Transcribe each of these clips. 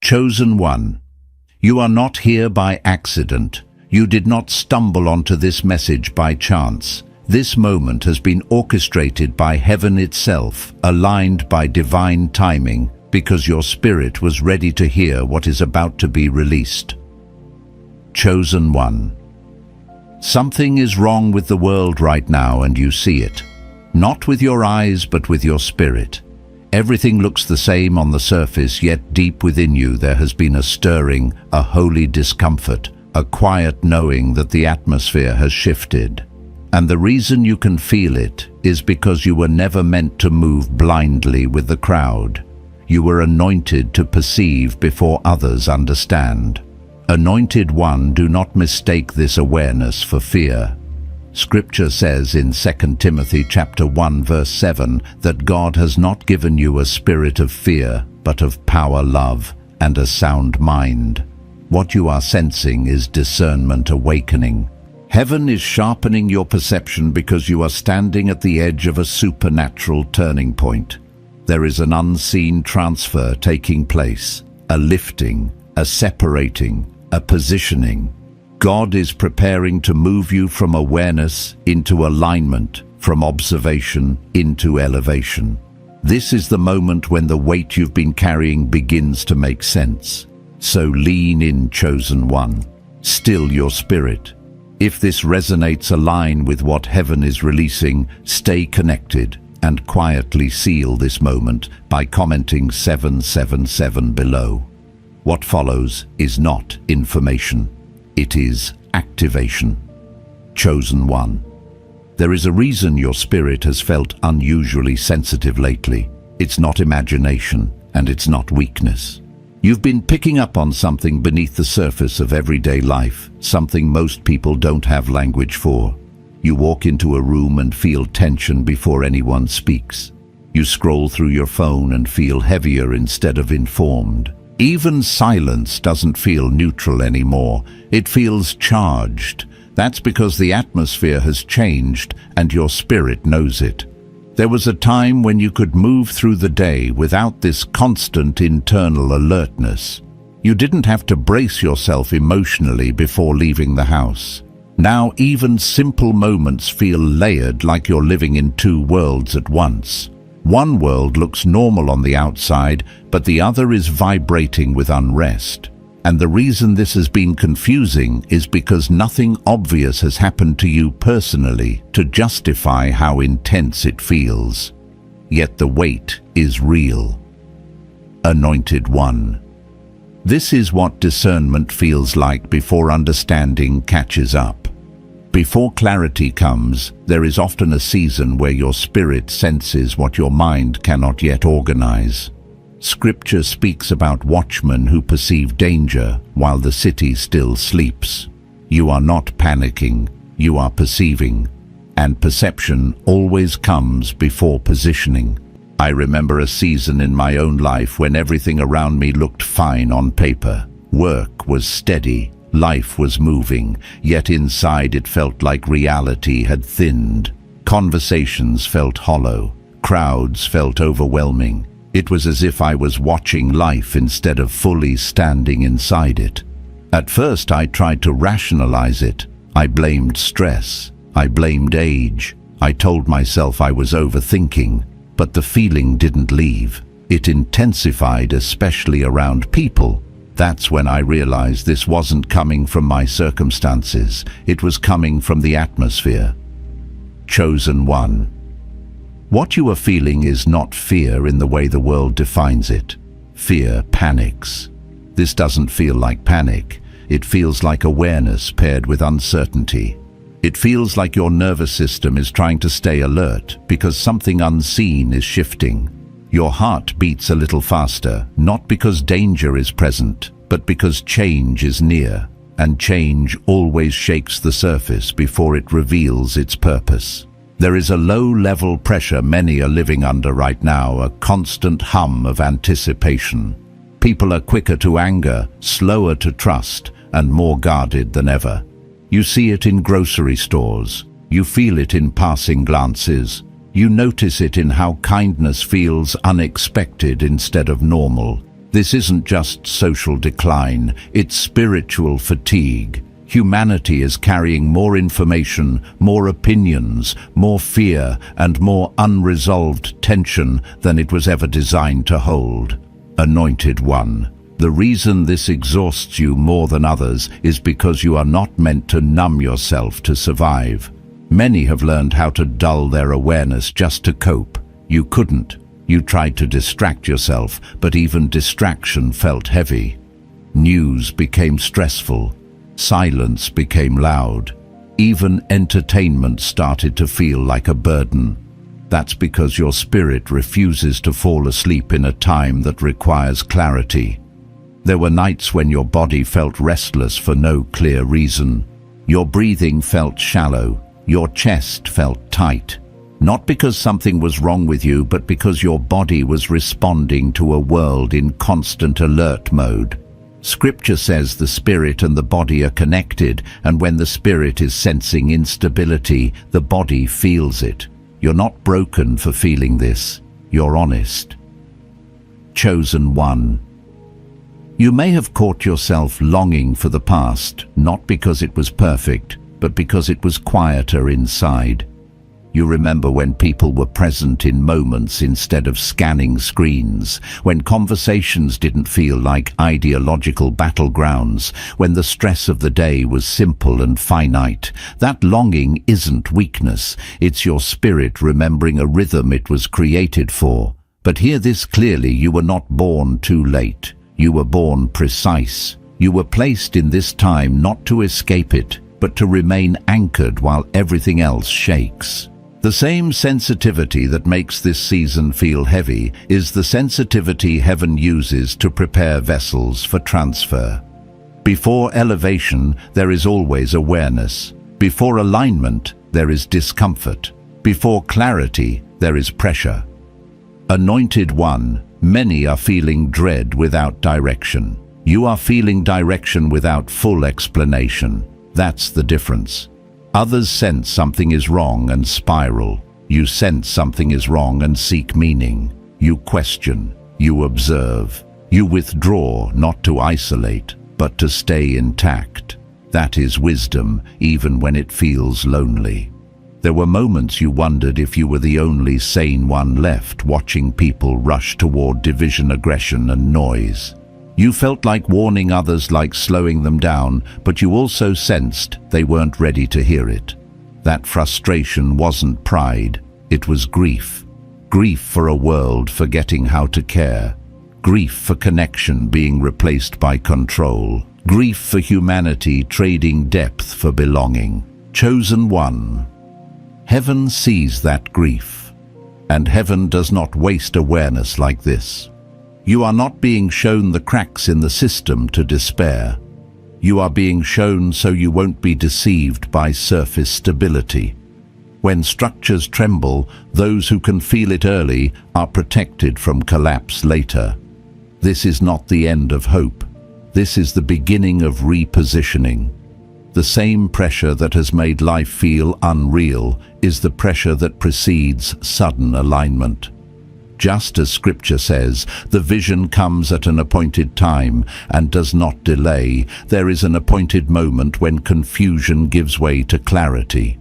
Chosen one, you are not here by accident. You did not stumble onto this message by chance. This moment has been orchestrated by heaven itself, aligned by divine timing, because your spirit was ready to hear what is about to be released. Chosen one. Something is wrong with the world right now, and you see it. Not with your eyes, but with your spirit. Everything looks the same on the surface, yet deep within you there has been a stirring, a holy discomfort, a quiet knowing that the atmosphere has shifted. And the reason you can feel it is because you were never meant to move blindly with the crowd. You were anointed to perceive before others understand. Anointed one, do not mistake this awareness for fear. Scripture says in 2 Timothy chapter 1 verse 7 that God has not given you a spirit of fear, but of power, love, and a sound mind. What you are sensing is discernment awakening. Heaven is sharpening your perception because you are standing at the edge of a supernatural turning point. There is an unseen transfer taking place, a lifting, a separating, a positioning. God is preparing to move you from awareness into alignment, from observation into elevation. This is the moment when the weight you've been carrying begins to make sense. So lean in, chosen one. Still your spirit. If this resonates, align with what heaven is releasing, stay connected, and quietly seal this moment by commenting 777 below. What follows is not information. It is activation. Chosen one. There is a reason your spirit has felt unusually sensitive lately. It's not imagination, and it's not weakness. You've been picking up on something beneath the surface of everyday life, something most people don't have language for. You walk into a room and feel tension before anyone speaks. You scroll through your phone and feel heavier instead of informed. Even silence doesn't feel neutral anymore. It feels charged. That's because the atmosphere has changed and your spirit knows it. There was a time when you could move through the day without this constant internal alertness. You didn't have to brace yourself emotionally before leaving the house. Now even simple moments feel layered, like you're living in two worlds at once. One world looks normal on the outside, but the other is vibrating with unrest. And the reason this has been confusing is because nothing obvious has happened to you personally to justify how intense it feels. Yet the weight is real. Anointed one. This is what discernment feels like before understanding catches up. Before clarity comes, there is often a season where your spirit senses what your mind cannot yet organize. Scripture speaks about watchmen who perceive danger while the city still sleeps. You are not panicking, you are perceiving, and perception always comes before positioning. I remember a season in my own life when everything around me looked fine on paper. Work was steady. Life was moving, yet inside it felt like reality had thinned. Conversations felt hollow. Crowds felt overwhelming. It was as if I was watching life instead of fully standing inside it. At first I tried to rationalize it. I blamed stress. I blamed age. I told myself I was overthinking, but the feeling didn't leave. It intensified, especially around people. That's when I realized this wasn't coming from my circumstances. It was coming from the atmosphere. Chosen one. What you are feeling is not fear in the way the world defines it. Fear panics. This doesn't feel like panic. It feels like awareness paired with uncertainty. It feels like your nervous system is trying to stay alert because something unseen is shifting. Your heart beats a little faster, not because danger is present, but because change is near, and change always shakes the surface before it reveals its purpose. There is a low-level pressure many are living under right now, a constant hum of anticipation. People are quicker to anger, slower to trust, and more guarded than ever. You see it in grocery stores. You feel it in passing glances. You notice it in how kindness feels unexpected instead of normal. This isn't just social decline, it's spiritual fatigue. Humanity is carrying more information, more opinions, more fear, and more unresolved tension than it was ever designed to hold. Anointed One, the reason this exhausts you more than others is because you are not meant to numb yourself to survive. Many have learned how to dull their awareness just to cope. You couldn't. You tried to distract yourself, but even distraction felt heavy. News became stressful. Silence became loud. Even entertainment started to feel like a burden. That's because your spirit refuses to fall asleep in a time that requires clarity. There were nights when your body felt restless for no clear reason. Your breathing felt shallow. Your chest felt tight. Not because something was wrong with you, but because your body was responding to a world in constant alert mode. Scripture says the spirit and the body are connected, and when the spirit is sensing instability, the body feels it. You're not broken for feeling this. You're honest. Chosen One. You may have caught yourself longing for the past, not because it was perfect, but because it was quieter inside. You remember when people were present in moments instead of scanning screens, when conversations didn't feel like ideological battlegrounds, when the stress of the day was simple and finite. That longing isn't weakness, it's your spirit remembering a rhythm it was created for. But hear this clearly, you were not born too late. You were born precise. You were placed in this time not to escape it, but to remain anchored while everything else shakes. The same sensitivity that makes this season feel heavy is the sensitivity heaven uses to prepare vessels for transfer. Before elevation, there is always awareness. Before alignment, there is discomfort. Before clarity, there is pressure. Anointed One, many are feeling dread without direction. You are feeling direction without full explanation. That's the difference. Others sense something is wrong and spiral. You sense something is wrong and seek meaning. You question. You observe. You withdraw, not to isolate, but to stay intact. That is wisdom, even when it feels lonely. There were moments you wondered if you were the only sane one left, watching people rush toward division, aggression, and noise. You felt like warning others, like slowing them down, but you also sensed they weren't ready to hear it. That frustration wasn't pride, it was grief. Grief for a world forgetting how to care. Grief for connection being replaced by control. Grief for humanity trading depth for belonging. Chosen One. Heaven sees that grief, and heaven does not waste awareness like this. You are not being shown the cracks in the system to despair. You are being shown so you won't be deceived by surface stability. When structures tremble, those who can feel it early are protected from collapse later. This is not the end of hope. This is the beginning of repositioning. The same pressure that has made life feel unreal is the pressure that precedes sudden alignment. Just as Scripture says, the vision comes at an appointed time and does not delay. There is an appointed moment when confusion gives way to clarity.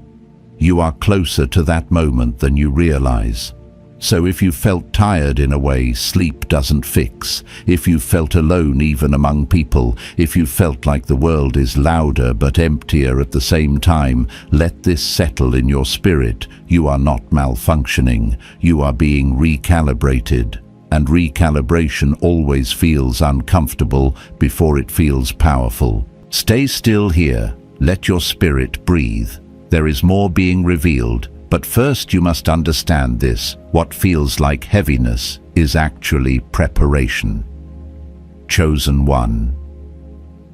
You are closer to that moment than you realize. So if you felt tired in a way sleep doesn't fix, if you felt alone even among people, if you felt like the world is louder but emptier at the same time, let this settle in your spirit. You are not malfunctioning, you are being recalibrated. And recalibration always feels uncomfortable before it feels powerful. Stay still here, let your spirit breathe. There is more being revealed. But first you must understand this. What feels like heaviness is actually preparation. Chosen One.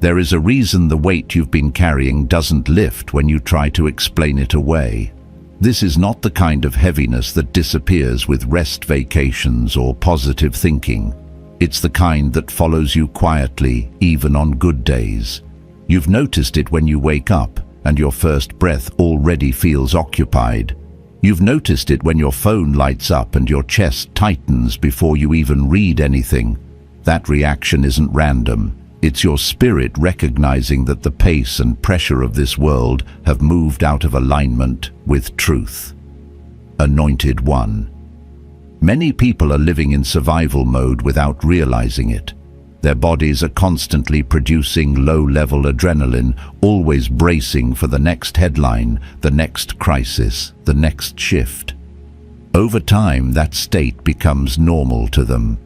There is a reason the weight you've been carrying doesn't lift when you try to explain it away. This is not the kind of heaviness that disappears with rest vacations or positive thinking. It's the kind that follows you quietly, even on good days. You've noticed it when you wake up and your first breath already feels occupied. You've noticed it when your phone lights up and your chest tightens before you even read anything. That reaction isn't random. It's your spirit recognizing that the pace and pressure of this world have moved out of alignment with truth. Anointed One. Many people are living in survival mode without realizing it. Their bodies are constantly producing low-level adrenaline, always bracing for the next headline, the next crisis, the next shift. Over time, that state becomes normal to them.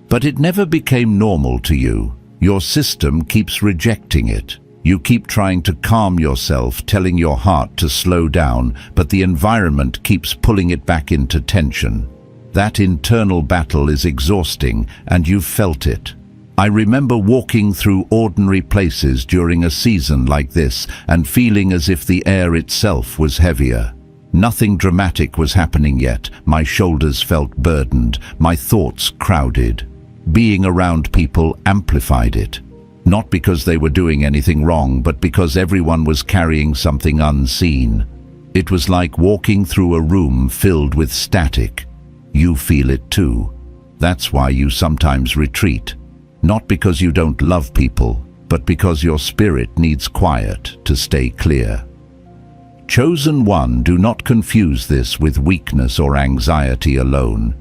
But it never became normal to you. Your system keeps rejecting it. You keep trying to calm yourself, telling your heart to slow down, but the environment keeps pulling it back into tension. That internal battle is exhausting, and you've felt it. I remember walking through ordinary places during a season like this and feeling as if the air itself was heavier. Nothing dramatic was happening yet. My shoulders felt burdened, my thoughts crowded. Being around people amplified it. Not because they were doing anything wrong, but because everyone was carrying something unseen. It was like walking through a room filled with static. You feel it too. That's why you sometimes retreat. Not because you don't love people, but because your spirit needs quiet to stay clear. Chosen One, do not confuse this with weakness or anxiety alone.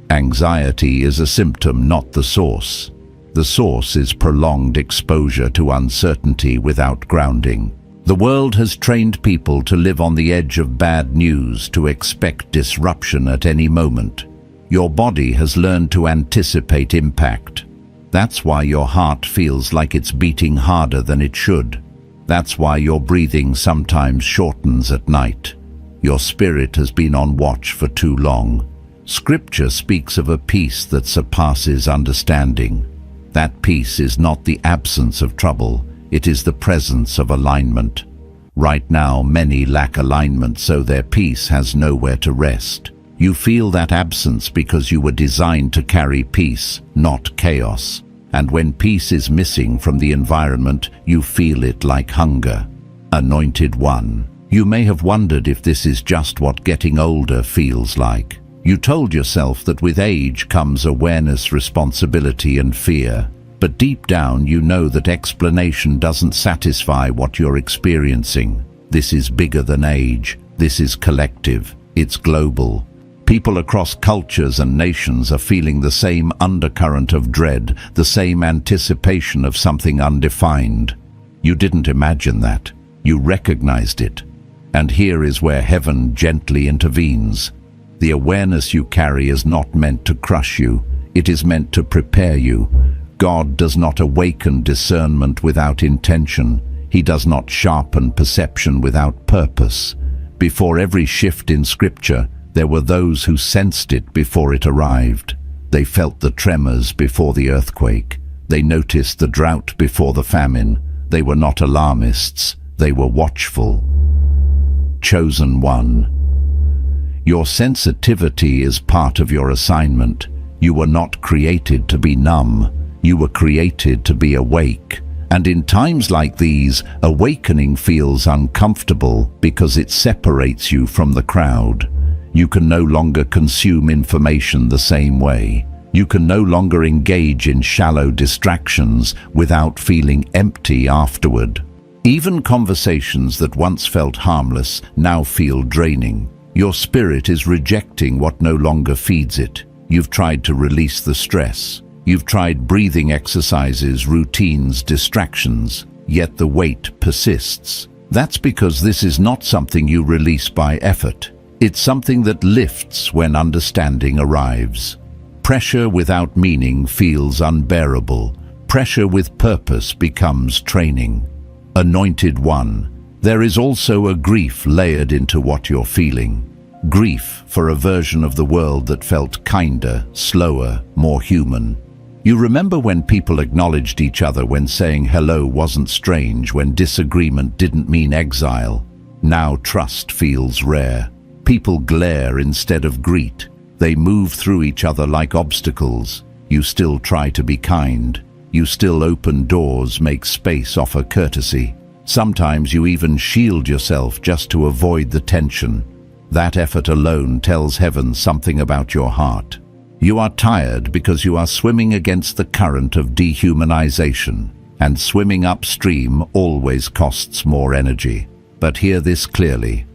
Anxiety is a symptom, not the source. The source is prolonged exposure to uncertainty without grounding. The world has trained people to live on the edge of bad news, to expect disruption at any moment. Your body has learned to anticipate impact. That's why your heart feels like it's beating harder than it should. That's why your breathing sometimes shortens at night. Your spirit has been on watch for too long. Scripture speaks of a peace that surpasses understanding. That peace is not the absence of trouble, it is the presence of alignment. Right now, many lack alignment, so their peace has nowhere to rest. You feel that absence because you were designed to carry peace, not chaos. And when peace is missing from the environment, you feel it like hunger. Anointed One. You may have wondered if this is just what getting older feels like. You told yourself that with age comes awareness, responsibility, and fear. But deep down, you know that explanation doesn't satisfy what you're experiencing. This is bigger than age. This is collective. It's global. People across cultures and nations are feeling the same undercurrent of dread, the same anticipation of something undefined. You didn't imagine that. You recognized it. And here is where heaven gently intervenes. The awareness you carry is not meant to crush you. It is meant to prepare you. God does not awaken discernment without intention. He does not sharpen perception without purpose. Before every shift in Scripture, there were those who sensed it before it arrived. They felt the tremors before the earthquake. They noticed the drought before the famine. They were not alarmists. They were watchful. Chosen One. Your sensitivity is part of your assignment. You were not created to be numb. You were created to be awake. And in times like these, awakening feels uncomfortable because it separates you from the crowd. You can no longer consume information the same way. You can no longer engage in shallow distractions without feeling empty afterward. Even conversations that once felt harmless now feel draining. Your spirit is rejecting what no longer feeds it. You've tried to release the stress. You've tried breathing exercises, routines, distractions, yet the weight persists. That's because this is not something you release by effort. It's something that lifts when understanding arrives. Pressure without meaning feels unbearable. Pressure with purpose becomes training. Anointed One. There is also a grief layered into what you're feeling. Grief for a version of the world that felt kinder, slower, more human. You remember when people acknowledged each other, when saying hello wasn't strange, when disagreement didn't mean exile. Now trust feels rare. People glare instead of greet. They move through each other like obstacles. You still try to be kind. You still open doors, make space, offer courtesy. Sometimes you even shield yourself just to avoid the tension. That effort alone tells heaven something about your heart. You are tired because you are swimming against the current of dehumanization, and swimming upstream always costs more energy. But hear this clearly.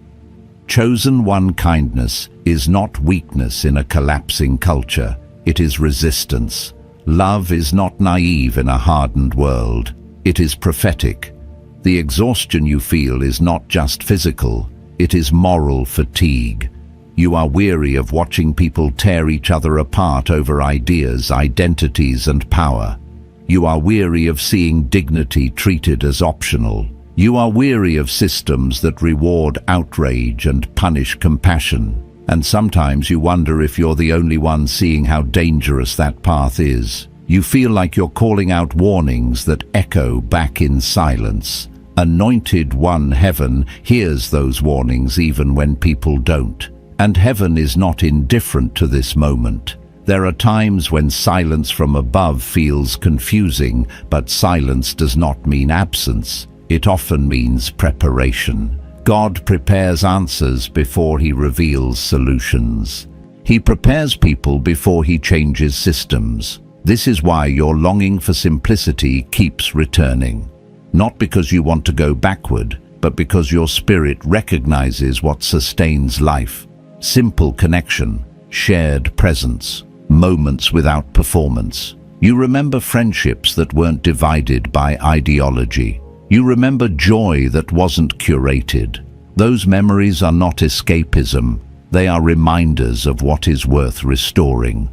Chosen one kindness is not weakness in a collapsing culture, it is resistance. Love is not naive in a hardened world, it is prophetic. The exhaustion you feel is not just physical, it is moral fatigue. You are weary of watching people tear each other apart over ideas, identities, and power. You are weary of seeing dignity treated as optional. You are weary of systems that reward outrage and punish compassion. And sometimes you wonder if you're the only one seeing how dangerous that path is. You feel like you're calling out warnings that echo back in silence. Anointed One, Heaven hears those warnings even when people don't. And heaven is not indifferent to this moment. There are times when silence from above feels confusing, but silence does not mean absence. It often means preparation. God prepares answers before he reveals solutions. He prepares people before he changes systems. This is why your longing for simplicity keeps returning. Not because you want to go backward, but because your spirit recognizes what sustains life. Simple connection, shared presence, moments without performance. You remember friendships that weren't divided by ideology. You remember joy that wasn't curated. Those memories are not escapism, they are reminders of what is worth restoring.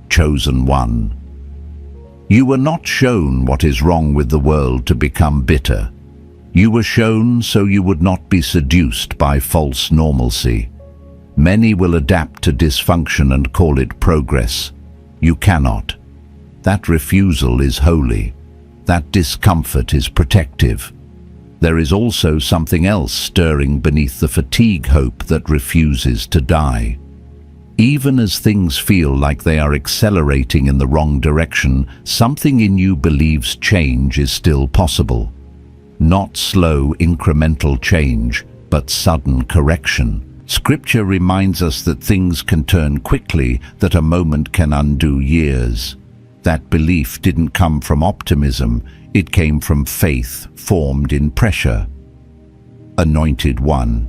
Chosen one. You were not shown what is wrong with the world to become bitter. You were shown so you would not be seduced by false normalcy. Many will adapt to dysfunction and call it progress. You cannot. That refusal is holy. That discomfort is protective. There is also something else stirring beneath the fatigue hope that refuses to die. Even as things feel like they are accelerating in the wrong direction, something in you believes change is still possible. Not slow, incremental change, but sudden correction. Scripture reminds us that things can turn quickly, that a moment can undo years. That belief didn't come from optimism, it came from faith formed in pressure. Anointed One.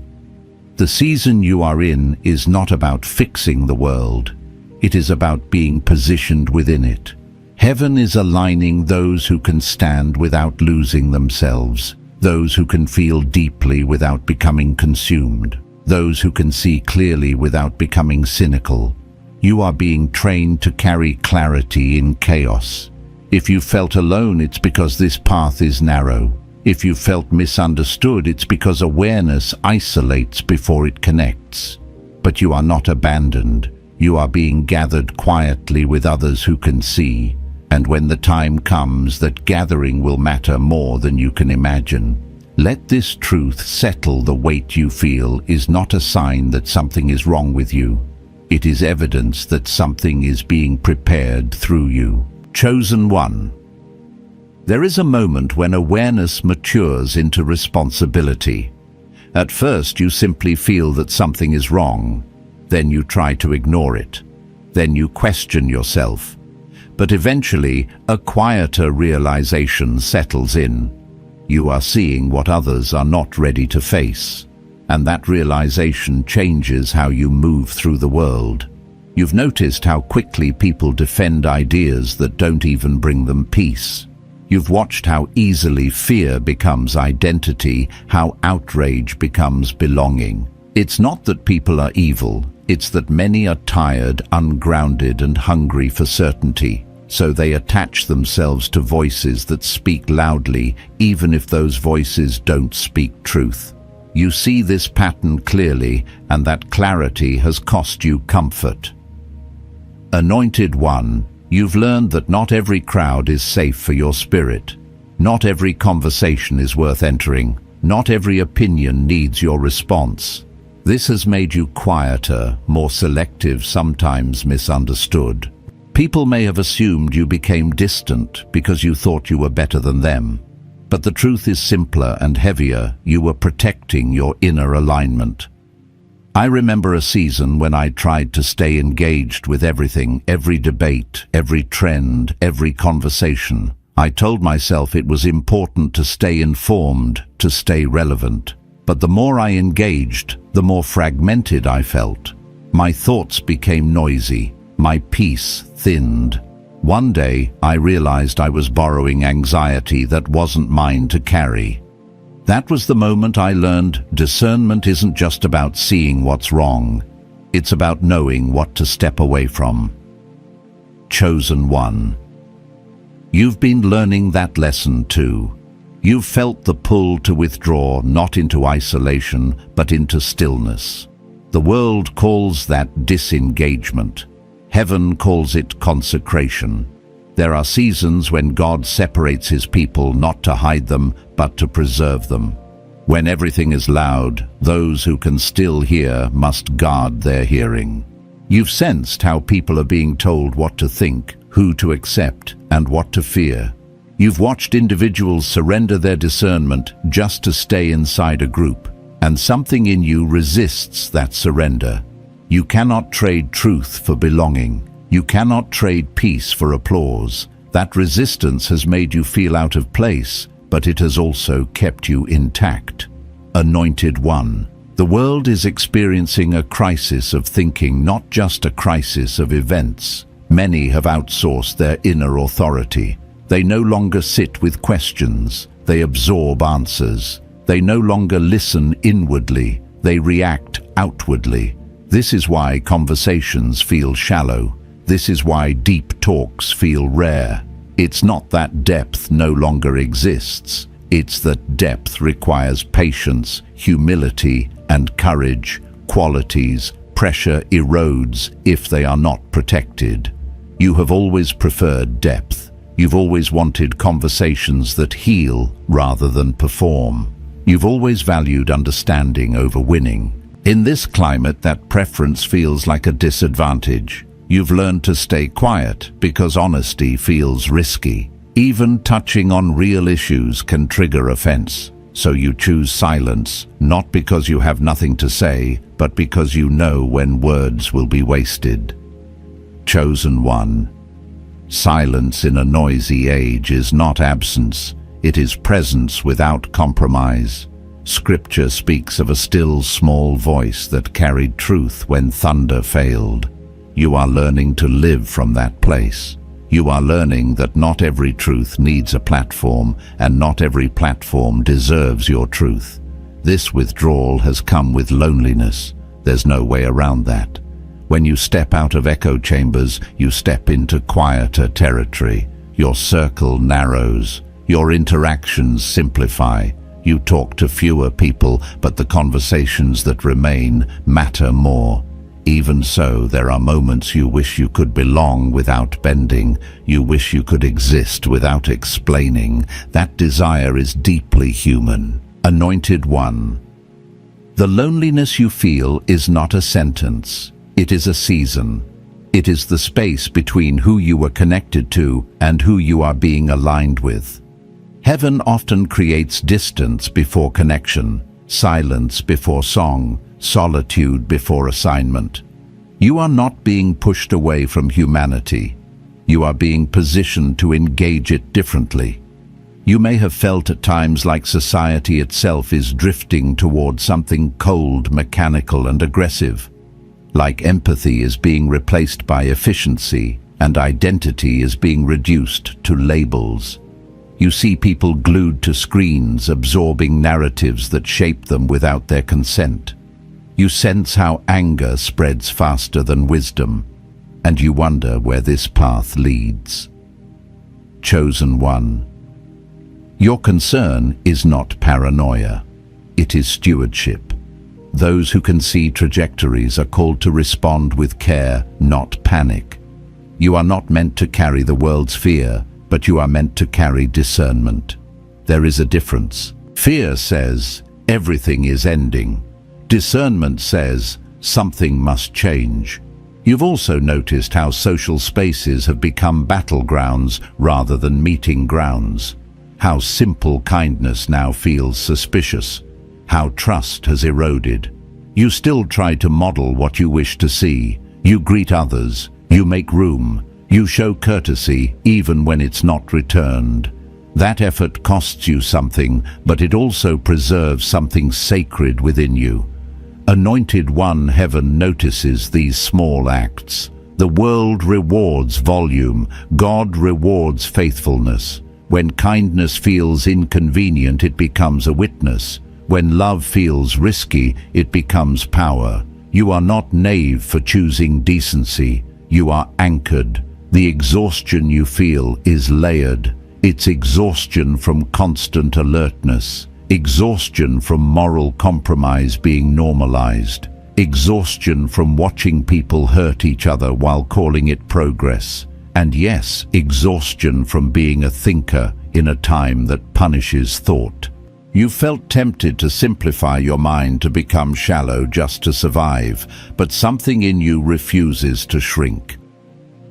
The season you are in is not about fixing the world. It is about being positioned within it. Heaven is aligning those who can stand without losing themselves, those who can feel deeply without becoming consumed, those who can see clearly without becoming cynical. You are being trained to carry clarity in chaos. If you felt alone, it's because this path is narrow. If you felt misunderstood, it's because awareness isolates before it connects. But you are not abandoned. You are being gathered quietly with others who can see. And when the time comes, that gathering will matter more than you can imagine. Let this truth settle. The weight you feel is not a sign that something is wrong with you. It is evidence that something is being prepared through you. Chosen One. There is a moment when awareness matures into responsibility. At first, you simply feel that something is wrong. Then you try to ignore it. Then you question yourself. But eventually, a quieter realization settles in. You are seeing what others are not ready to face. And that realization changes how you move through the world. You've noticed how quickly people defend ideas that don't even bring them peace. You've watched how easily fear becomes identity, how outrage becomes belonging. It's not that people are evil, it's that many are tired, ungrounded, and hungry for certainty. So they attach themselves to voices that speak loudly, even if those voices don't speak truth. You see this pattern clearly, and that clarity has cost you comfort. Anointed One, you've learned that not every crowd is safe for your spirit. Not every conversation is worth entering. Not every opinion needs your response. This has made you quieter, more selective, sometimes misunderstood. People may have assumed you became distant because you thought you were better than them. But the truth is simpler and heavier. You were protecting your inner alignment. I remember a season when I tried to stay engaged with everything, every debate, every trend, every conversation. I told myself it was important to stay informed, to stay relevant. But the more I engaged, the more fragmented I felt. My thoughts became noisy, my peace thinned. One day, I realized I was borrowing anxiety that wasn't mine to carry. That was the moment I learned discernment isn't just about seeing what's wrong. It's about knowing what to step away from. Chosen one. You've been learning that lesson too. You've felt the pull to withdraw, not into isolation, but into stillness. The world calls that disengagement. Heaven calls it consecration. There are seasons when God separates his people not to hide them, but to preserve them. When everything is loud, those who can still hear must guard their hearing. You've sensed how people are being told what to think, who to accept, and what to fear. You've watched individuals surrender their discernment just to stay inside a group, and something in you resists that surrender. You cannot trade truth for belonging. You cannot trade peace for applause. That resistance has made you feel out of place, but it has also kept you intact. Anointed one. The world is experiencing a crisis of thinking, not just a crisis of events. Many have outsourced their inner authority. They no longer sit with questions. They absorb answers. They no longer listen inwardly. They react outwardly. This is why conversations feel shallow. This is why deep talks feel rare. It's not that depth no longer exists. It's that depth requires patience, humility, and courage, qualities pressure erodes if they are not protected. You have always preferred depth. You've always wanted conversations that heal rather than perform. You've always valued understanding over winning. In this climate, that preference feels like a disadvantage. You've learned to stay quiet because honesty feels risky. Even touching on real issues can trigger offense. So you choose silence, not because you have nothing to say, but because you know when words will be wasted. Chosen one. Silence in a noisy age is not absence. It is presence without compromise. Scripture speaks of a still small voice that carried truth when thunder failed. You are learning to live from that place. You are learning that not every truth needs a platform, and not every platform deserves your truth. This withdrawal has come with loneliness. There's no way around that. When you step out of echo chambers, you step into quieter territory. Your circle narrows. Your interactions simplify. You talk to fewer people, but the conversations that remain matter more. Even so, there are moments you wish you could belong without bending. You wish you could exist without explaining. That desire is deeply human. Anointed one. The loneliness you feel is not a sentence. It is a season. It is the space between who you were connected to and who you are being aligned with. Heaven often creates distance before connection, silence before song, solitude before assignment. You are not being pushed away from humanity. You are being positioned to engage it differently. You may have felt at times like society itself is drifting toward something cold, mechanical, and aggressive. Like empathy is being replaced by efficiency, and identity is being reduced to labels. You see people glued to screens, absorbing narratives that shape them without their consent. You sense how anger spreads faster than wisdom, and you wonder where this path leads. Chosen one. Your concern is not paranoia. It is stewardship. Those who can see trajectories are called to respond with care, not panic. You are not meant to carry the world's fear, but you are meant to carry discernment. There is a difference. Fear says, everything is ending. Discernment says, something must change. You've also noticed how social spaces have become battlegrounds rather than meeting grounds. How simple kindness now feels suspicious. How trust has eroded. You still try to model what you wish to see. You greet others. You make room. You show courtesy even when it's not returned. That effort costs you something, but it also preserves something sacred within you. Anointed One, heaven notices these small acts. The world rewards volume. God rewards faithfulness. When kindness feels inconvenient, it becomes a witness. When love feels risky, it becomes power. You are not naive for choosing decency. You are anchored. The exhaustion you feel is layered. It's exhaustion from constant alertness, exhaustion from moral compromise being normalized, exhaustion from watching people hurt each other while calling it progress, and yes, exhaustion from being a thinker in a time that punishes thought. You felt tempted to simplify your mind to become shallow just to survive, but something in you refuses to shrink.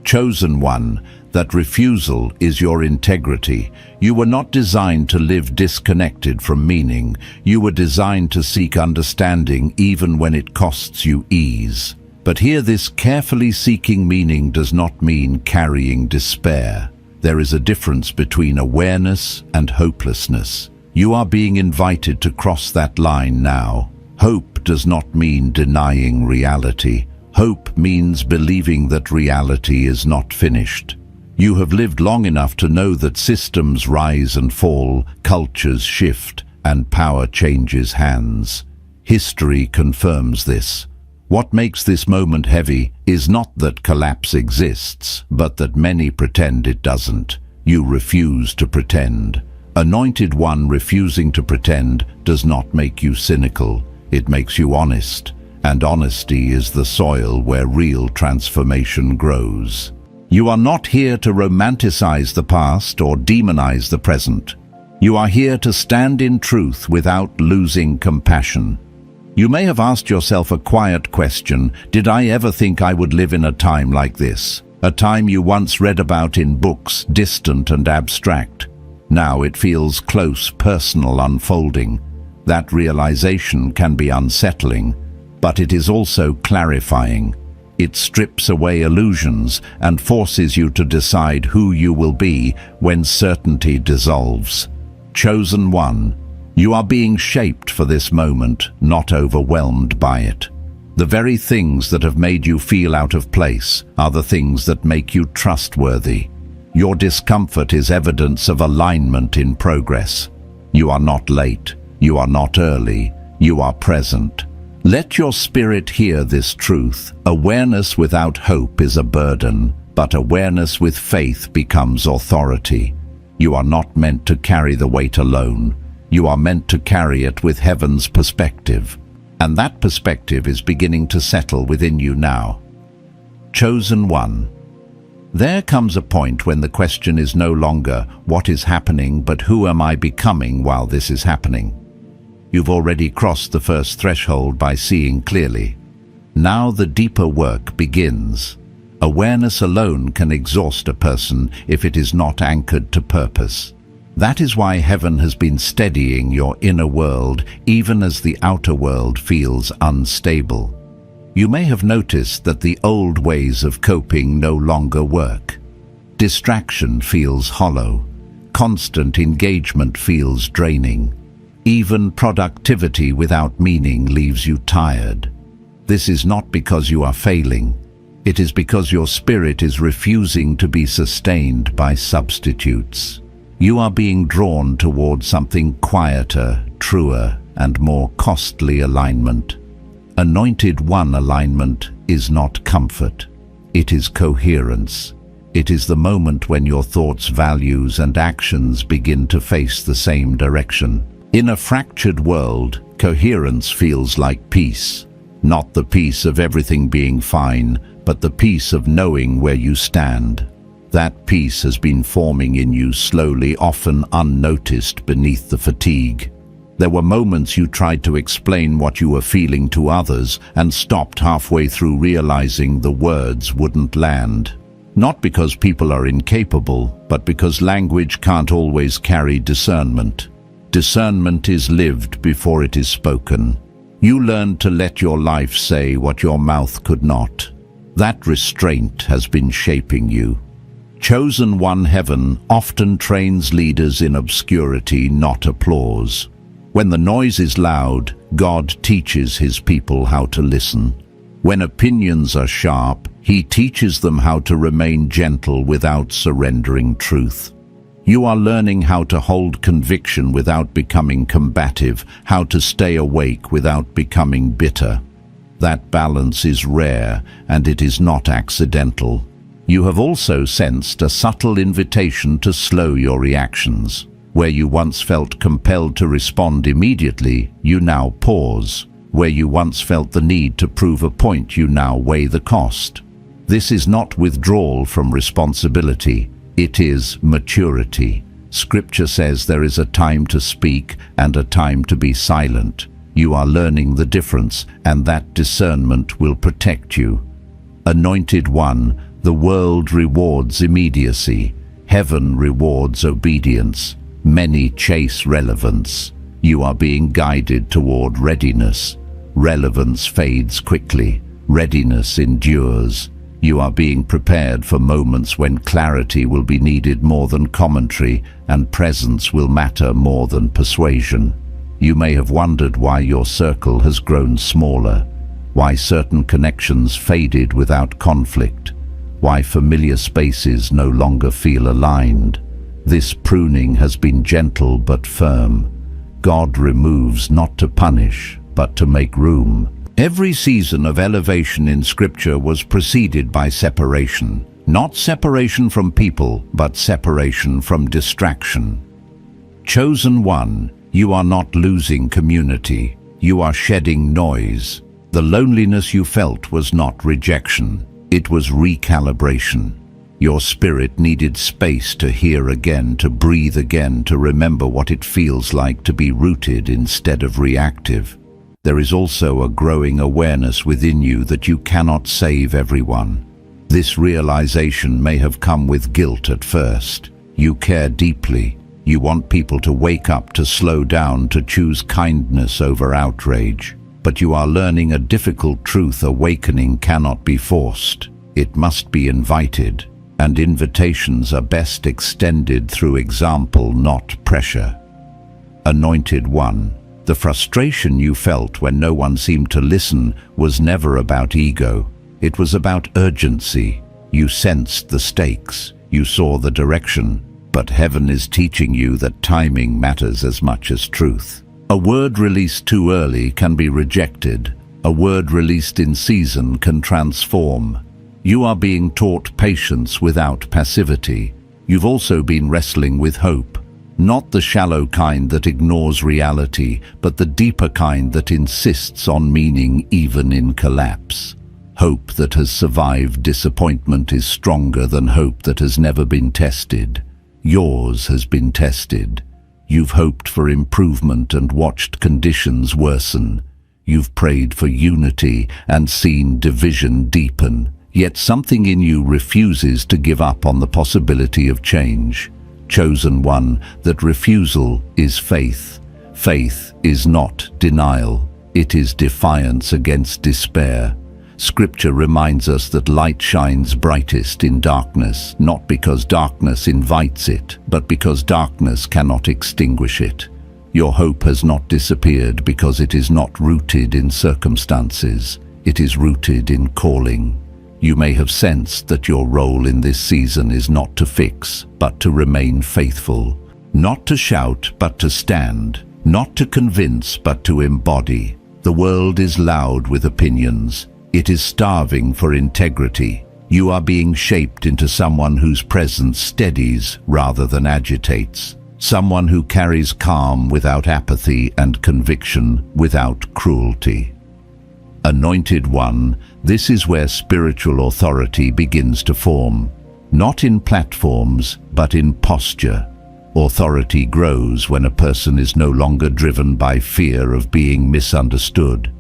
Chosen One, that refusal is your integrity. You were not designed to live disconnected from meaning. You were designed to seek understanding even when it costs you ease. But here, this carefully seeking meaning does not mean carrying despair. There is a difference between awareness and hopelessness. You are being invited to cross that line now. Hope does not mean denying reality. Hope means believing that reality is not finished. You have lived long enough to know that systems rise and fall, cultures shift, and power changes hands. History confirms this. What makes this moment heavy is not that collapse exists, but that many pretend it doesn't. You refuse to pretend. Anointed One, refusing to pretend does not make you cynical. It makes you honest. And honesty is the soil where real transformation grows. You are not here to romanticize the past or demonize the present. You are here to stand in truth without losing compassion. You may have asked yourself a quiet question: did I ever think I would live in a time like this? A time you once read about in books, distant and abstract. Now it feels close, personal, unfolding. That realization can be unsettling, but it is also clarifying. It strips away illusions and forces you to decide who you will be when certainty dissolves. Chosen One, you are being shaped for this moment, not overwhelmed by it. The very things that have made you feel out of place are the things that make you trustworthy. Your discomfort is evidence of alignment in progress. You are not late. You are not early. You are present. Let your spirit hear this truth. Awareness without hope is a burden, but awareness with faith becomes authority. You are not meant to carry the weight alone. You are meant to carry it with heaven's perspective. And that perspective is beginning to settle within you now. Chosen One. There comes a point when the question is no longer what is happening, but who am I becoming while this is happening? You've already crossed the first threshold by seeing clearly. Now the deeper work begins. Awareness alone can exhaust a person if it is not anchored to purpose. That is why heaven has been steadying your inner world even as the outer world feels unstable. You may have noticed that the old ways of coping no longer work. Distraction feels hollow. Constant engagement feels draining. Even productivity without meaning leaves you tired. This is not because you are failing. It is because your spirit is refusing to be sustained by substitutes. You are being drawn towards something quieter, truer, and more costly alignment. Anointed One alignment is not comfort. It is coherence. It is the moment when your thoughts, values, and actions begin to face the same direction. In a fractured world, coherence feels like peace. Not the peace of everything being fine, but the peace of knowing where you stand. That peace has been forming in you slowly, often unnoticed beneath the fatigue. There were moments you tried to explain what you were feeling to others and stopped halfway through, realizing the words wouldn't land. Not because people are incapable, but because language can't always carry discernment. Discernment is lived before it is spoken. You learned to let your life say what your mouth could not. That restraint has been shaping you. Chosen one heaven often trains leaders in obscurity, not applause. When the noise is loud, God teaches his people how to listen. When opinions are sharp, he teaches them how to remain gentle without surrendering truth. You are learning how to hold conviction without becoming combative, how to stay awake without becoming bitter. That balance is rare, and it is not accidental. You have also sensed a subtle invitation to slow your reactions. Where you once felt compelled to respond immediately, you now pause. Where you once felt the need to prove a point, you now weigh the cost. This is not withdrawal from responsibility. It is maturity. Scripture says there is a time to speak and a time to be silent. You are learning the difference, and that discernment will protect you. Anointed one, the world rewards immediacy. Heaven rewards obedience. Many chase relevance. You are being guided toward readiness. Relevance fades quickly. Readiness endures. You are being prepared for moments when clarity will be needed more than commentary, and presence will matter more than persuasion. You may have wondered why your circle has grown smaller, why certain connections faded without conflict, why familiar spaces no longer feel aligned. This pruning has been gentle but firm. God removes not to punish, but to make room. Every season of elevation in Scripture was preceded by separation. Not separation from people, but separation from distraction. Chosen one, you are not losing community. You are shedding noise. The loneliness you felt was not rejection. It was recalibration. Your spirit needed space to hear again, to breathe again, to remember what it feels like to be rooted instead of reactive. There is also a growing awareness within you that you cannot save everyone. This realization may have come with guilt at first. You care deeply. You want people to wake up, to slow down, to choose kindness over outrage. But you are learning a difficult truth: awakening cannot be forced. It must be invited, and invitations are best extended through example, not pressure. Anointed one, the frustration you felt when no one seemed to listen was never about ego. It was about urgency. You sensed the stakes. You saw the direction. But heaven is teaching you that timing matters as much as truth. A word released too early can be rejected. A word released in season can transform. You are being taught patience without passivity. You've also been wrestling with hope. Not the shallow kind that ignores reality, but the deeper kind that insists on meaning even in collapse. Hope that has survived disappointment is stronger than hope that has never been tested. Yours has been tested. You've hoped for improvement and watched conditions worsen. You've prayed for unity and seen division deepen. Yet something in you refuses to give up on the possibility of change. Chosen one, that refusal is faith. Faith is not denial. It is defiance against despair. Scripture reminds us that light shines brightest in darkness, not because darkness invites it, but because darkness cannot extinguish it. Your hope has not disappeared because it is not rooted in circumstances. It is rooted in calling. You may have sensed that your role in this season is not to fix, but to remain faithful. Not to shout, but to stand. Not to convince, but to embody. The world is loud with opinions. It is starving for integrity. You are being shaped into someone whose presence steadies rather than agitates. Someone who carries calm without apathy and conviction without cruelty. Anointed one, this is where spiritual authority begins to form. Not in platforms, but in posture. Authority grows when a person is no longer driven by fear of being misunderstood.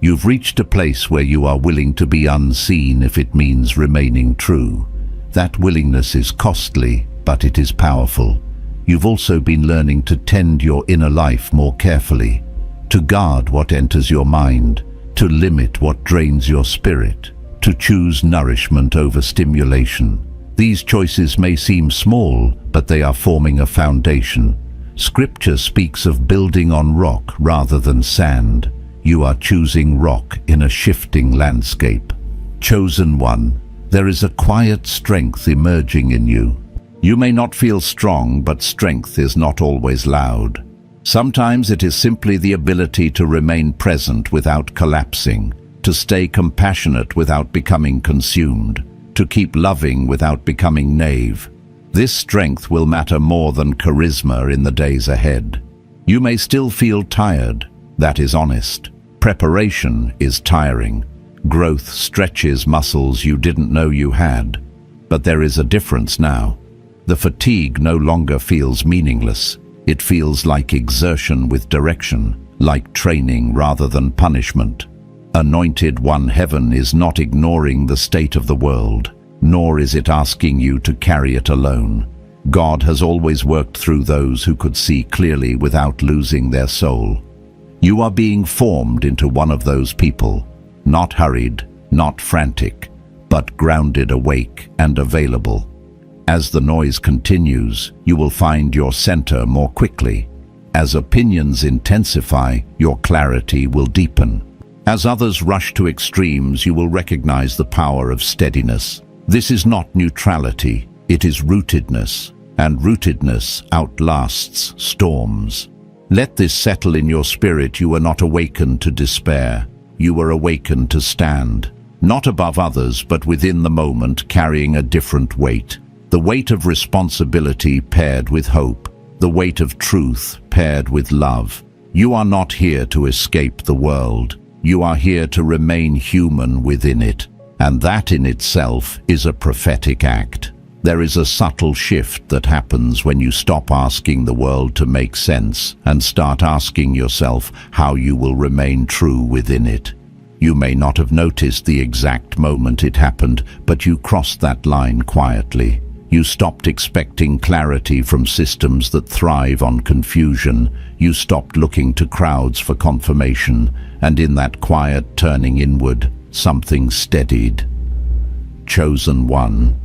You've reached a place where you are willing to be unseen if it means remaining true. That willingness is costly, but it is powerful. You've also been learning to tend your inner life more carefully. to guard what enters your mind, to limit what drains your spirit, to choose nourishment over stimulation. These choices may seem small, but they are forming a foundation. Scripture speaks of building on rock rather than sand. You are choosing rock in a shifting landscape. Chosen one, there is a quiet strength emerging in you. You may not feel strong, but strength is not always loud. Sometimes it is simply the ability to remain present without collapsing, to stay compassionate without becoming consumed, to keep loving without becoming naive. This strength will matter more than charisma in the days ahead. You may still feel tired. That is honest. Preparation is tiring. Growth stretches muscles you didn't know you had. But there is a difference now. The fatigue no longer feels meaningless. It feels like exertion with direction, like training rather than punishment. Anointed One, heaven is not ignoring the state of the world, nor is it asking you to carry it alone. God has always worked through those who could see clearly without losing their soul. You are being formed into one of those people, not hurried, not frantic, but grounded, awake, and available. As the noise continues, you will find your center more quickly. As opinions intensify, your clarity will deepen. As others rush to extremes, you will recognize the power of steadiness. This is not neutrality, it is rootedness, and rootedness outlasts storms. Let this settle in your spirit. You are not awakened to despair. You are awakened to stand, not above others, but within the moment, carrying a different weight. The weight of responsibility paired with hope, the weight of truth paired with love. You are not here to escape the world. You are here to remain human within it, and that in itself is a prophetic act. There is a subtle shift that happens when you stop asking the world to make sense and start asking yourself how you will remain true within it. You may not have noticed the exact moment it happened, but you crossed that line quietly. You stopped expecting clarity from systems that thrive on confusion. You stopped looking to crowds for confirmation, and in that quiet turning inward, something steadied. Chosen one.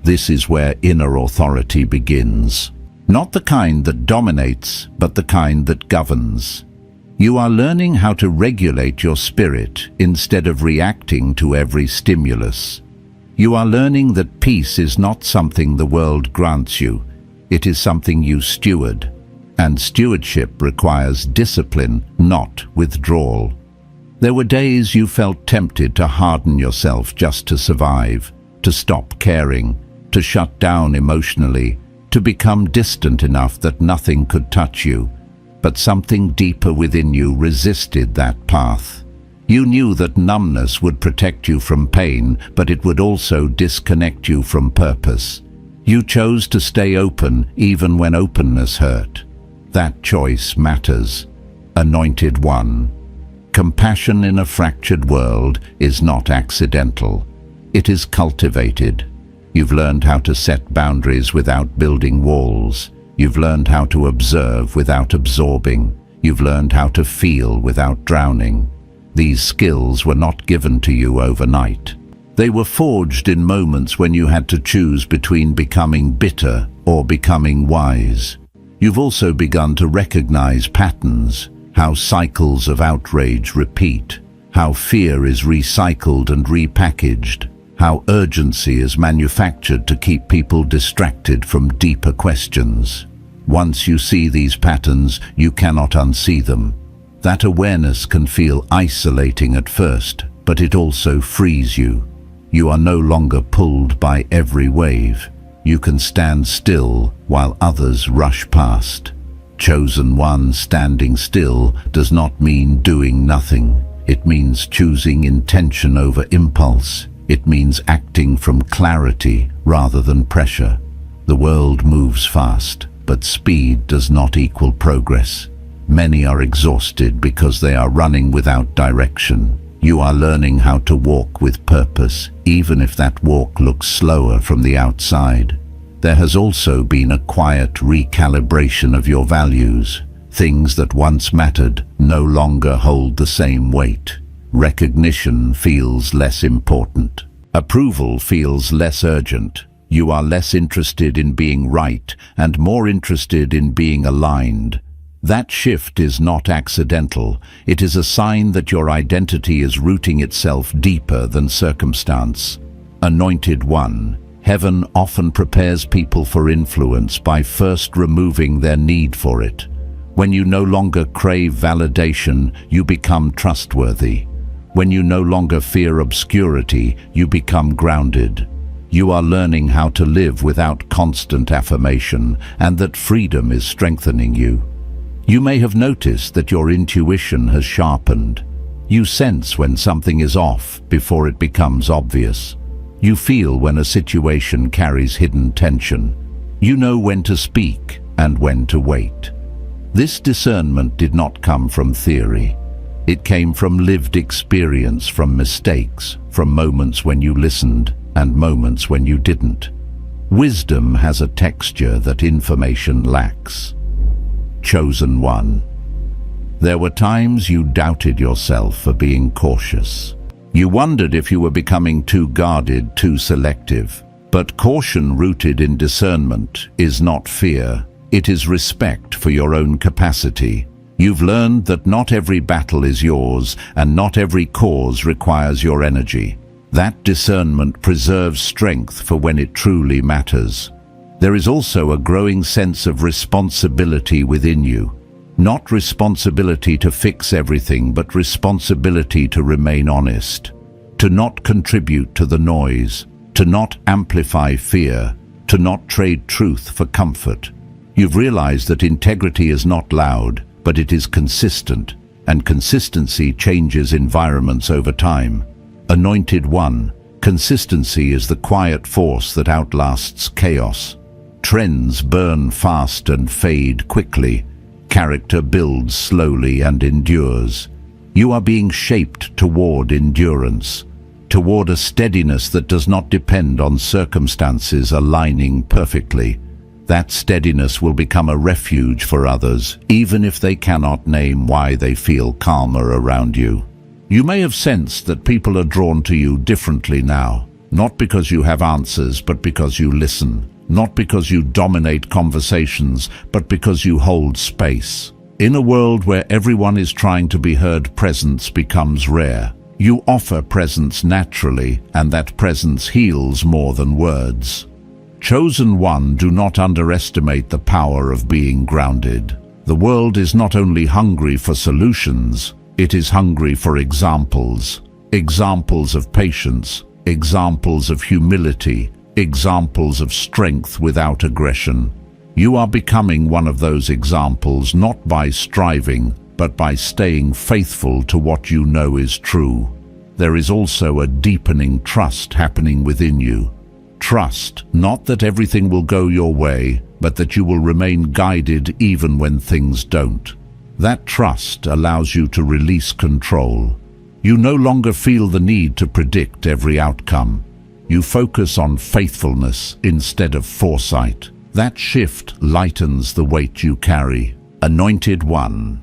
This is where inner authority begins. Not the kind that dominates, but the kind that governs. You are learning how to regulate your spirit instead of reacting to every stimulus. You are learning that peace is not something the world grants you. It is something you steward. And stewardship requires discipline, not withdrawal. There were days you felt tempted to harden yourself just to survive, to stop caring, to shut down emotionally, to become distant enough that nothing could touch you. But something deeper within you resisted that path. You knew that numbness would protect you from pain, but it would also disconnect you from purpose. You chose to stay open even when openness hurt. That choice matters. Anointed One. Compassion in a fractured world is not accidental. It is cultivated. You've learned how to set boundaries without building walls. You've learned how to observe without absorbing. You've learned how to feel without drowning. These skills were not given to you overnight. They were forged in moments when you had to choose between becoming bitter or becoming wise. You've also begun to recognize patterns, how cycles of outrage repeat, how fear is recycled and repackaged, how urgency is manufactured to keep people distracted from deeper questions. Once you see these patterns, you cannot unsee them. That awareness can feel isolating at first, but it also frees you. You are no longer pulled by every wave. You can stand still while others rush past. Chosen one, standing still does not mean doing nothing. It means choosing intention over impulse. It means acting from clarity rather than pressure. The world moves fast, but speed does not equal progress. Many are exhausted because they are running without direction. You are learning how to walk with purpose, even if that walk looks slower from the outside. There has also been a quiet recalibration of your values. Things that once mattered no longer hold the same weight. Recognition feels less important. Approval feels less urgent. You are less interested in being right and more interested in being aligned. That shift is not accidental. It is a sign that your identity is rooting itself deeper than circumstance. Anointed One, heaven often prepares people for influence by first removing their need for it. When you no longer crave validation, you become trustworthy. When you no longer fear obscurity, you become grounded. You are learning how to live without constant affirmation, and that freedom is strengthening you. You may have noticed that your intuition has sharpened. You sense when something is off before it becomes obvious. You feel when a situation carries hidden tension. You know when to speak and when to wait. This discernment did not come from theory. It came from lived experience, from mistakes, from moments when you listened and moments when you didn't. Wisdom has a texture that information lacks. Chosen One. There were times you doubted yourself for being cautious. You wondered if you were becoming too guarded, too selective. But caution rooted in discernment is not fear. It is respect for your own capacity. You've learned that not every battle is yours, and not every cause requires your energy. That discernment preserves strength for when it truly matters. There is also a growing sense of responsibility within you. Not responsibility to fix everything, but responsibility to remain honest, to not contribute to the noise, to not amplify fear, to not trade truth for comfort. You've realized that integrity is not loud, but it is consistent, and consistency changes environments over time. Anointed One, consistency is the quiet force that outlasts chaos. Trends burn fast and fade quickly. Character builds slowly and endures. You are being shaped toward endurance, toward a steadiness that does not depend on circumstances aligning perfectly. That steadiness will become a refuge for others, even if they cannot name why they feel calmer around you. You may have sensed that people are drawn to you differently now, not because you have answers, but because you listen. Not because you dominate conversations, but because you hold space. In a world where everyone is trying to be heard, presence becomes rare. You offer presence naturally, and that presence heals more than words. Chosen One, do not underestimate the power of being grounded. The world is not only hungry for solutions, it is hungry for examples. Examples of patience, examples of humility, examples of strength without aggression. You are becoming one of those examples, not by striving, but by staying faithful to what you know is true. There is also a deepening trust happening within you. Trust, not that everything will go your way, but that you will remain guided even when things don't. That trust allows you to release control. You no longer feel the need to predict every outcome. You focus on faithfulness instead of foresight. That shift lightens the weight you carry. Anointed One.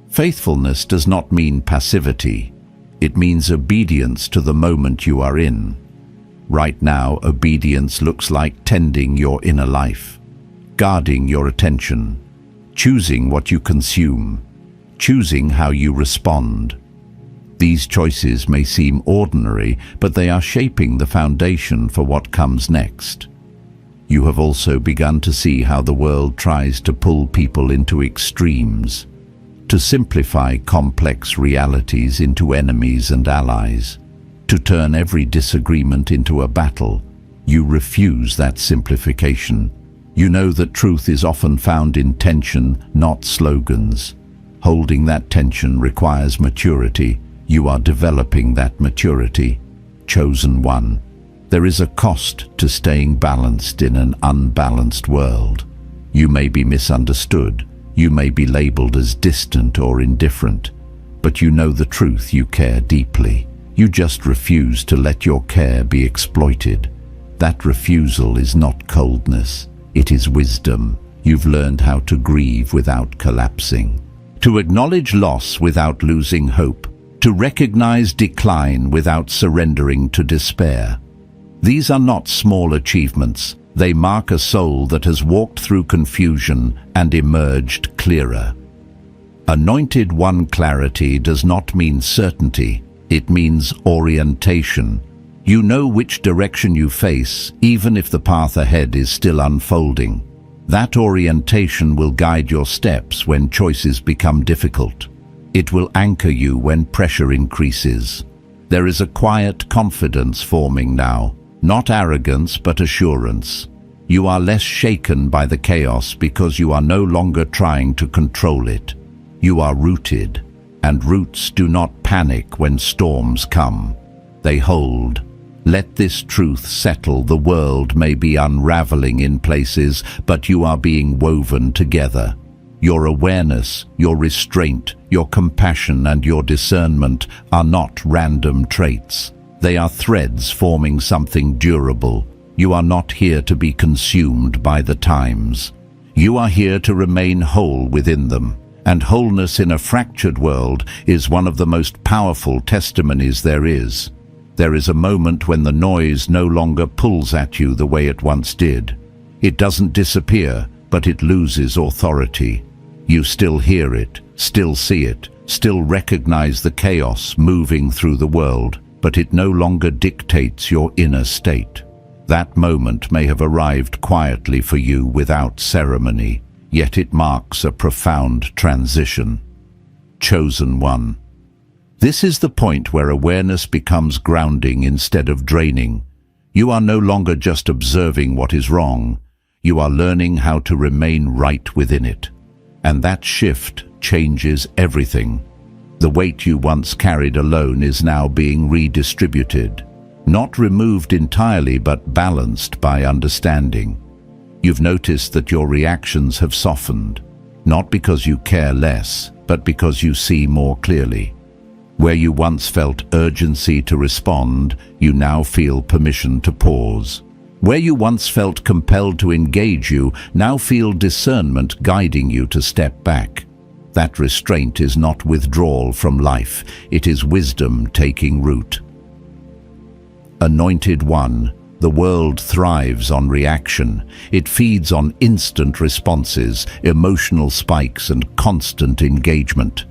Faithfulness does not mean passivity. It means obedience to the moment you are in. Right now, obedience looks like tending your inner life, guarding your attention, choosing what you consume, choosing how you respond. These choices may seem ordinary, but they are shaping the foundation for what comes next. You have also begun to see how the world tries to pull people into extremes, to simplify complex realities into enemies and allies, to turn every disagreement into a battle. You refuse that simplification. You know that truth is often found in tension, not slogans. Holding that tension requires maturity. You are developing that maturity. Chosen One. There is a cost to staying balanced in an unbalanced world. You may be misunderstood. You may be labeled as distant or indifferent. But you know the truth. You care deeply. You just refuse to let your care be exploited. That refusal is not coldness. It is wisdom. You've learned how to grieve without collapsing, to acknowledge loss without losing hope, to recognize decline without surrendering to despair. These are not small achievements. They mark a soul that has walked through confusion and emerged clearer. Anointed One clarity does not mean certainty. It means orientation. You know which direction you face, even if the path ahead is still unfolding. That orientation will guide your steps when choices become difficult. It will anchor you when pressure increases. There is a quiet confidence forming now, not arrogance but assurance. You are less shaken by the chaos because you are no longer trying to control it. You are rooted, and roots do not panic when storms come. They hold. Let this truth settle. The world may be unraveling in places, but you are being woven together. Your awareness, your restraint, your compassion, and your discernment are not random traits. They are threads forming something durable. You are not here to be consumed by the times. You are here to remain whole within them. And wholeness in a fractured world is one of the most powerful testimonies there is. There is a moment when the noise no longer pulls at you the way it once did. It doesn't disappear, but it loses authority. You still hear it, still see it, still recognize the chaos moving through the world, but it no longer dictates your inner state. That moment may have arrived quietly for you without ceremony, yet it marks a profound transition. Chosen One. This is the point where awareness becomes grounding instead of draining. You are no longer just observing what is wrong. You are learning how to remain right within it. And that shift changes everything. The weight you once carried alone is now being redistributed. Not removed entirely, but balanced by understanding. You've noticed that your reactions have softened, not because you care less, but because you see more clearly. Where you once felt urgency to respond, you now feel permission to pause. Where you once felt compelled to engage, you now feel discernment guiding you to step back. That restraint is not withdrawal from life, it is wisdom taking root. Anointed One, the world thrives on reaction. It feeds on instant responses, emotional spikes, and constant engagement.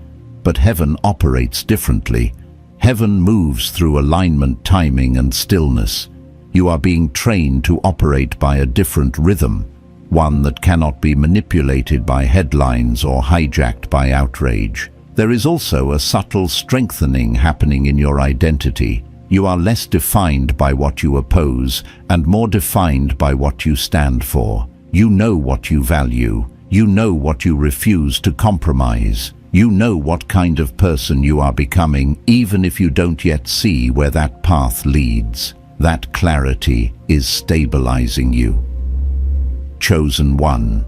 But heaven operates differently. Heaven moves through alignment, timing, and stillness. You are being trained to operate by a different rhythm, one that cannot be manipulated by headlines or hijacked by outrage. There is also a subtle strengthening happening in your identity. You are less defined by what you oppose and more defined by what you stand for. You know what you value. You know what you refuse to compromise. You know what kind of person you are becoming, even if you don't yet see where that path leads. That clarity is stabilizing you. Chosen One.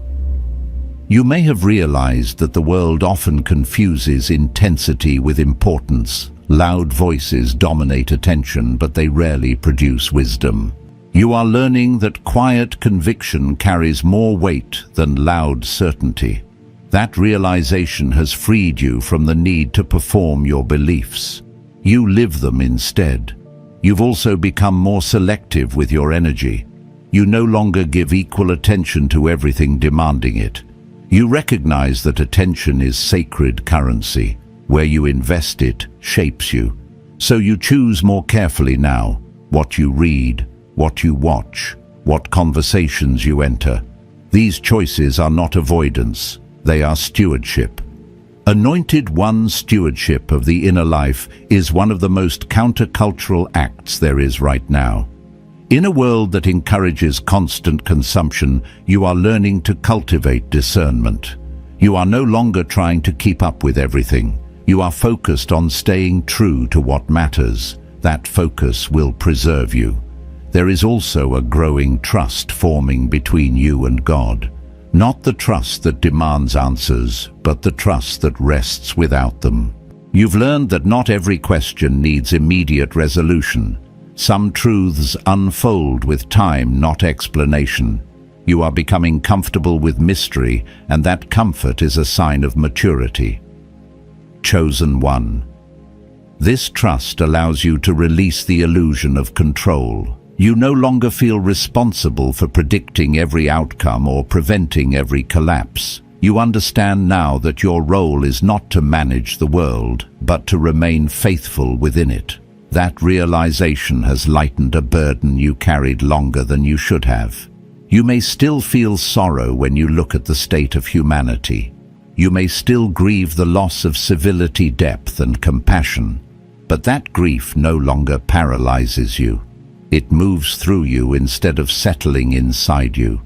You may have realized that the world often confuses intensity with importance. Loud voices dominate attention, but they rarely produce wisdom. You are learning that quiet conviction carries more weight than loud certainty. That realization has freed you from the need to perform your beliefs. You live them instead. You've also become more selective with your energy. You no longer give equal attention to everything demanding it. You recognize that attention is sacred currency. Where you invest it shapes you. So you choose more carefully now what you read, what you watch, what conversations you enter. These choices are not avoidance. They are stewardship. Anointed One stewardship of the inner life is one of the most countercultural acts there is right now. In a world that encourages constant consumption, you are learning to cultivate discernment. You are no longer trying to keep up with everything. You are focused on staying true to what matters. That focus will preserve you. There is also a growing trust forming between you and God. Not the trust that demands answers, but the trust that rests without them. You've learned that not every question needs immediate resolution. Some truths unfold with time, not explanation. You are becoming comfortable with mystery, and that comfort is a sign of maturity. Chosen one. This trust allows you to release the illusion of control. You no longer feel responsible for predicting every outcome or preventing every collapse. You understand now that your role is not to manage the world, but to remain faithful within it. That realization has lightened a burden you carried longer than you should have. You may still feel sorrow when you look at the state of humanity. You may still grieve the loss of civility, depth, and compassion. But that grief no longer paralyzes you. It moves through you instead of settling inside you.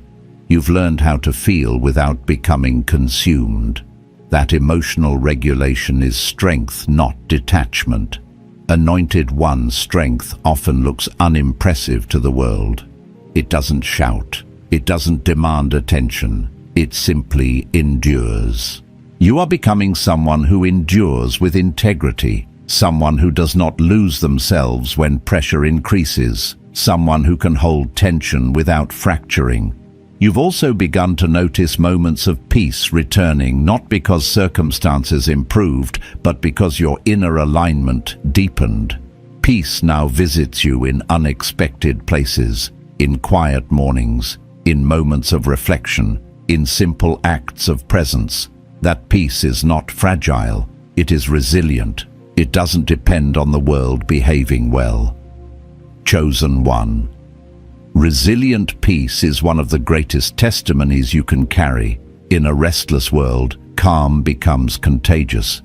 You've learned how to feel without becoming consumed. That emotional regulation is strength, not detachment. Anointed One's strength often looks unimpressive to the world. It doesn't shout. It doesn't demand attention. It simply endures. You are becoming someone who endures with integrity. Someone who does not lose themselves when pressure increases. Someone who can hold tension without fracturing. You've also begun to notice moments of peace returning, not because circumstances improved, but because your inner alignment deepened. Peace now visits you in unexpected places, in quiet mornings, in moments of reflection, in simple acts of presence. That peace is not fragile, it is resilient. It doesn't depend on the world behaving well. Chosen one. Resilient peace is one of the greatest testimonies you can carry. In a restless world, calm becomes contagious.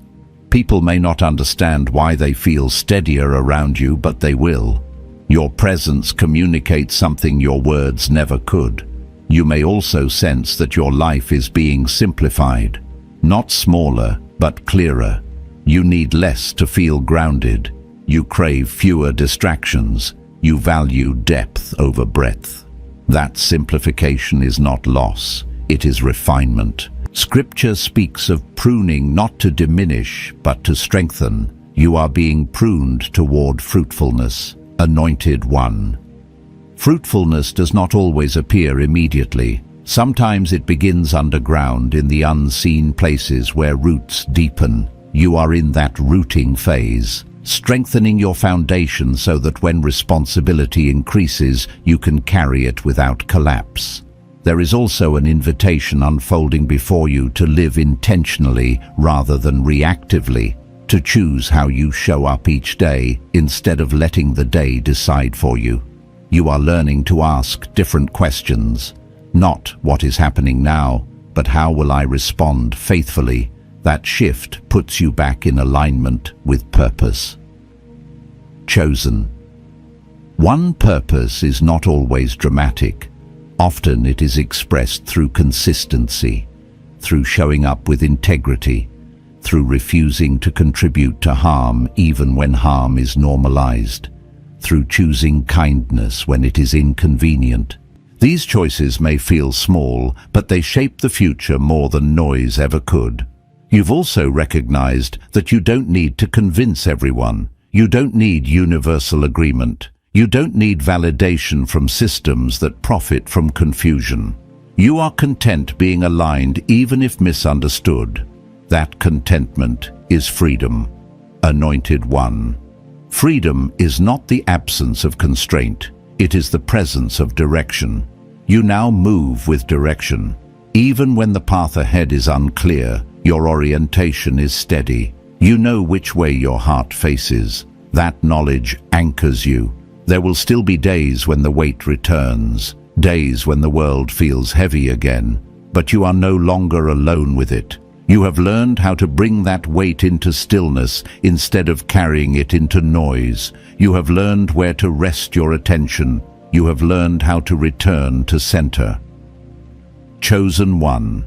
People may not understand why they feel steadier around you, but they will. Your presence communicates something your words never could. You may also sense that your life is being simplified. Not smaller, but clearer. You need less to feel grounded. You crave fewer distractions. You value depth over breadth. That simplification is not loss, it is refinement. Scripture speaks of pruning not to diminish, but to strengthen. You are being pruned toward fruitfulness. Anointed one. Fruitfulness does not always appear immediately. Sometimes it begins underground in the unseen places where roots deepen. You are in that rooting phase, strengthening your foundation so that when responsibility increases, you can carry it without collapse. There is also an invitation unfolding before you to live intentionally rather than reactively, to choose how you show up each day instead of letting the day decide for you. You are learning to ask different questions, not what is happening now, but how will I respond faithfully? That shift puts you back in alignment with purpose. Chosen. One purpose is not always dramatic. Often it is expressed through consistency, through showing up with integrity, through refusing to contribute to harm even when harm is normalized, through choosing kindness when it is inconvenient. These choices may feel small, but they shape the future more than noise ever could. You've also recognized that you don't need to convince everyone. You don't need universal agreement. You don't need validation from systems that profit from confusion. You are content being aligned even if misunderstood. That contentment is freedom. Anointed one. Freedom is not the absence of constraint. It is the presence of direction. You now move with direction. Even when the path ahead is unclear, your orientation is steady. You know which way your heart faces. That knowledge anchors you. There will still be days when the weight returns, days when the world feels heavy again, but you are no longer alone with it. You have learned how to bring that weight into stillness instead of carrying it into noise. You have learned where to rest your attention. You have learned how to return to center. Chosen one.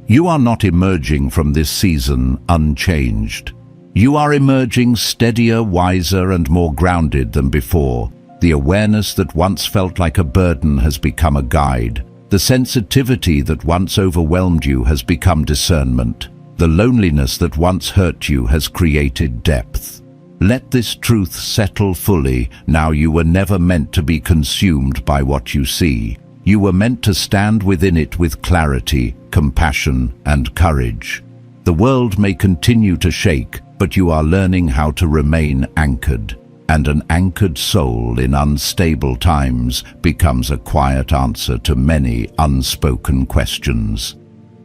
You are not emerging from this season unchanged. You are emerging steadier, wiser, and more grounded than before. The awareness that once felt like a burden has become a guide. The sensitivity that once overwhelmed you has become discernment. The loneliness that once hurt you has created depth. Let this truth settle fully. Now you were never meant to be consumed by what you see. You were meant to stand within it with clarity, compassion, and courage. The world may continue to shake, but you are learning how to remain anchored. And an anchored soul in unstable times becomes a quiet answer to many unspoken questions.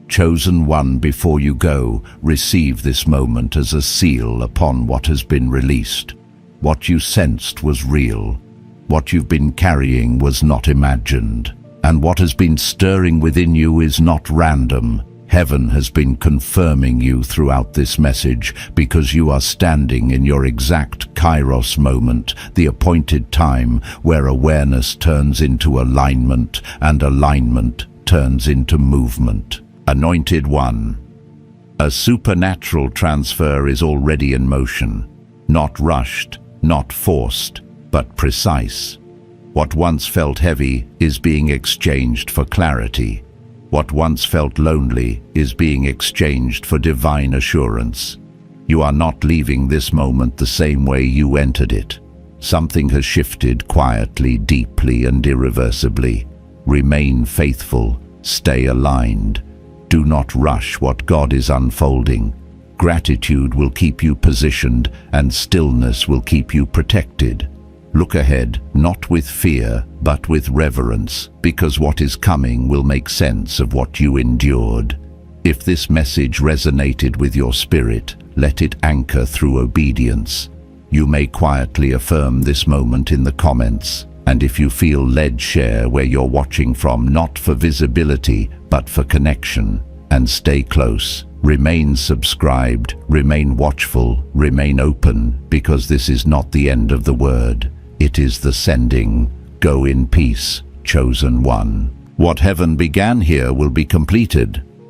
Chosen one, before you go, receive this moment as a seal upon what has been released. What you sensed was real. What you've been carrying was not imagined. And what has been stirring within you is not random. Heaven has been confirming you throughout this message because you are standing in your exact Kairos moment, the appointed time where awareness turns into alignment and alignment turns into movement. Anointed One. A supernatural transfer is already in motion, not rushed, not forced, but precise. What once felt heavy is being exchanged for clarity. What once felt lonely is being exchanged for divine assurance. You are not leaving this moment the same way you entered it. Something has shifted quietly, deeply, and irreversibly. Remain faithful, stay aligned. Do not rush what God is unfolding. Gratitude will keep you positioned, and stillness will keep you protected. Look ahead, not with fear, but with reverence, because what is coming will make sense of what you endured. If this message resonated with your spirit, let it anchor through obedience. You may quietly affirm this moment in the comments, and if you feel led, share where you're watching from, not for visibility, but for connection. And stay close. Remain subscribed, remain watchful, remain open, because this is not the end of the word. It is the sending. Go in peace, chosen one. What heaven began here will be completed.